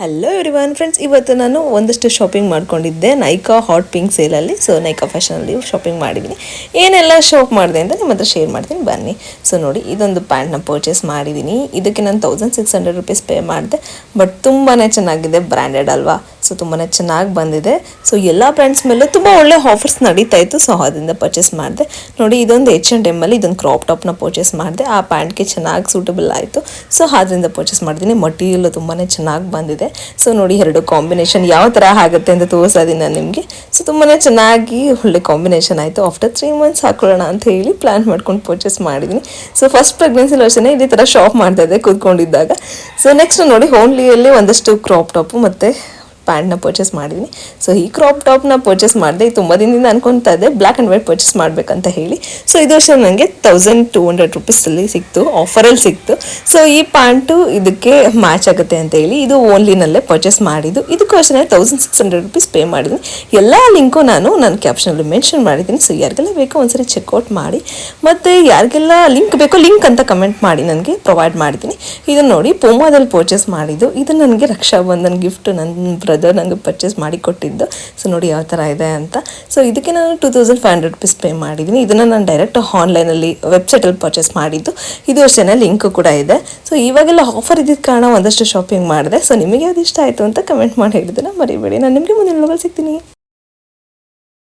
Hello everyone friends, ಇವತ್ತು ನಾನು ಒಂದಷ್ಟು ಶಾಪಿಂಗ್ ಮಾಡ್ಕೊಂಡಿದ್ದೆ ನೈಕಾ ಹಾಟ್ ಪಿಂಕ್ ಸೇಲಲ್ಲಿ. ಸೊ ನೈಕಾ ಫ್ಯಾಷನಲ್ಲಿ ಶಾಪಿಂಗ್ ಮಾಡಿದ್ದೀನಿ. ಏನೆಲ್ಲ ಶಾಪ್ ಮಾಡಿದೆ ಅಂತ ನಿಮ್ಮ ಹತ್ರ ಶೇರ್ ಮಾಡ್ತೀನಿ, ಬನ್ನಿ. ಸೊ ನೋಡಿ, ಇದೊಂದು ಪ್ಯಾಂಟ್ನ ಪರ್ಚೇಸ್ ಮಾಡಿದ್ದೀನಿ. ಇದಕ್ಕೆ ನಾನು 1600 ರೂಪೀಸ್ ಪೇ ಮಾಡಿದೆ. ಬಟ್ ತುಂಬಾ ಚೆನ್ನಾಗಿದೆ, ಬ್ರ್ಯಾಂಡೆಡ್ ಅಲ್ವಾ. ಸೊ ತುಂಬಾ ಚೆನ್ನಾಗಿ ಬಂದಿದೆ. ಸೊ ಎಲ್ಲ ಬ್ರ್ಯಾಂಡ್ಸ್ ಮೇಲೆ ತುಂಬ ಒಳ್ಳೆ ಆಫರ್ಸ್ ನಡೀತಾ ಇತ್ತು. ಸೊ ಅದರಿಂದ ಪರ್ಚೇಸ್ ಮಾಡಿದೆ. ನೋಡಿ, ಇದೊಂದು H&M ಅಲ್ಲಿ ಇದೊಂದು ಕ್ರಾಪ್ ಟಾಪ್ನ ಪರ್ಚೇಸ್ ಮಾಡಿದೆ. ಆ ಪ್ಯಾಂಟ್ಗೆ ಚೆನ್ನಾಗಿ ಸೂಟಬಲ್ ಆಯಿತು. ಸೊ ಅದರಿಂದ ಪರ್ಚೇಸ್ ಮಾಡಿದ್ದೀನಿ. ಮಟೀರಿಯಲ್ ತುಂಬಾ ಚೆನ್ನಾಗಿ ಬಂದಿದೆ. ಸೊ ನೋಡಿ, ಎರಡು ಕಾಂಬಿನೇಷನ್ ಯಾವ ಥರ ಆಗುತ್ತೆ ಅಂತ ತೋರಿಸೋದಿನ ನಿಮಗೆ. ಸೊ ತುಂಬಾ ಚೆನ್ನಾಗಿ ಒಳ್ಳೆ ಕಾಂಬಿನೇಷನ್ ಆಯಿತು. ಆಫ್ಟರ್ 3 ಮಂತ್ಸ್ ಹಾಕೊಳ್ಳೋಣ ಅಂತ ಹೇಳಿ ಪ್ಲ್ಯಾನ್ ಮಾಡ್ಕೊಂಡು ಪರ್ಚೇಸ್ ಮಾಡಿದ್ದೀನಿ. ಸೊ ಫಸ್ಟ್ ಪ್ರೆಗ್ನೆನ್ಸಿಲಿ ಅಷ್ಟೇ ಇದೇ ಥರ ಶಾಪ್ ಮಾಡ್ತಾ ಇದ್ದೆ ಕೂತ್ಕೊಂಡಿದ್ದಾಗ. ಸೊ ನೆಕ್ಸ್ಟ್ ನೋಡಿ, ಹೋನ್ಲಿಯಲ್ಲಿ ಒಂದಷ್ಟು ಕ್ರಾಪ್ ಟಾಪು ಮತ್ತು ಪ್ಯಾಂಟ್ನ ಪರ್ಚೇಸ್ ಮಾಡಿದ್ದೀನಿ. ಸೊ ಈ ಕ್ರಾಪ್ ಟಾಪ್ನ ಪರ್ಚೇಸ್ ಮಾಡಿದೆ. ತುಂಬ ದಿನದಿಂದ ಅನ್ಕೊತಾ ಇದ್ದೆ ಬ್ಲ್ಯಾಕ್ ಆ್ಯಂಡ್ ವೈಟ್ ಪರ್ಚೇಸ್ ಮಾಡಬೇಕಂತ ಹೇಳಿ. ಸೊ ಇದು ಅಷ್ಟೇ ನನಗೆ 1200 ರೂಪೀಸಲ್ಲಿ ಸಿಕ್ತು, ಆಫರಲ್ಲಿ ಸಿಕ್ತು. ಸೊ ಈ ಪ್ಯಾಂಟು ಇದಕ್ಕೆ ಮ್ಯಾಚ್ ಆಗುತ್ತೆ ಅಂತ ಹೇಳಿ ಇದು ಓನ್ಲಿನಲ್ಲೇ ಪರ್ಚೇಸ್ ಮಾಡಿದ್ದು. ಇದಕ್ಕೂ ಅಷ್ಟೇ 1600 ರೂಪೀಸ್ ಪೇ ಮಾಡಿದ್ದೀನಿ. ಎಲ್ಲ ಲಿಂಕು ನಾನು ಕ್ಯಾಪ್ಷನಲ್ಲಿ ಮೆನ್ಷನ್ ಮಾಡಿದ್ದೀನಿ. ಸೊ ಯಾರಿಗೆಲ್ಲ ಬೇಕೋ ಒಂದ್ಸರಿ ಚೆಕ್ಔಟ್ ಮಾಡಿ. ಮತ್ತು ಯಾರಿಗೆಲ್ಲ ಲಿಂಕ್ ಬೇಕೋ ಲಿಂಕ್ ಅಂತ ಕಮೆಂಟ್ ಮಾಡಿ, ನನಗೆ ಪ್ರೊವೈಡ್ ಮಾಡಿದ್ದೀನಿ. ಇದನ್ನು ನೋಡಿ, ಪೂಮಾದಲ್ಲಿ ಪರ್ಚೇಸ್ ಮಾಡಿದ್ದು. ಇದು ನನಗೆ ರಕ್ಷಾಬಂಧನ್ ಗಿಫ್ಟ್ ನನ್ನ ಬ್ರದರ್ ನನಗೆ ಪರ್ಚೇಸ್ ಮಾಡಿ ಕೊಟ್ಟಿದ್ದು. ಸೊ ನೋಡಿ ಯಾವ ಥರ ಇದೆ ಅಂತ. ಸೊ ಇದಕ್ಕೆ ನಾನು 2500 ರೂಪೀಸ್ ಪೇ ಮಾಡಿದ್ದೀನಿ. ಇದನ್ನು ನಾನು ಡೈರೆಕ್ಟ್ ಆನ್ಲೈನಲ್ಲಿ ವೆಬ್ಸೈಟಲ್ಲಿ ಪರ್ಚೇಸ್ ಮಾಡಿದ್ದು. ಇದು ಅಷ್ಟೇ, ಲಿಂಕು ಕೂಡ ಇದೆ. ಸೊ ಇವಾಗೆಲ್ಲ ಆಫರ್ ಇದ್ದಿದ್ದ ಕಾರಣ ಒಂದಷ್ಟು ಶಾಪಿಂಗ್ ಮಾಡಿದೆ. ಸೊ ನಿಮಗೆ ಯಾವ್ದು ಇಷ್ಟ ಆಯಿತು ಅಂತ ಕಮೆಂಟ್ ಮಾಡಿ ಹೇಳಿದ್ರೆ ಮರಿಬೇಡಿ. ನಾನು ನಿಮಗೆ ಮುಂದಿನ ಸಿಗ್ತೀನಿ.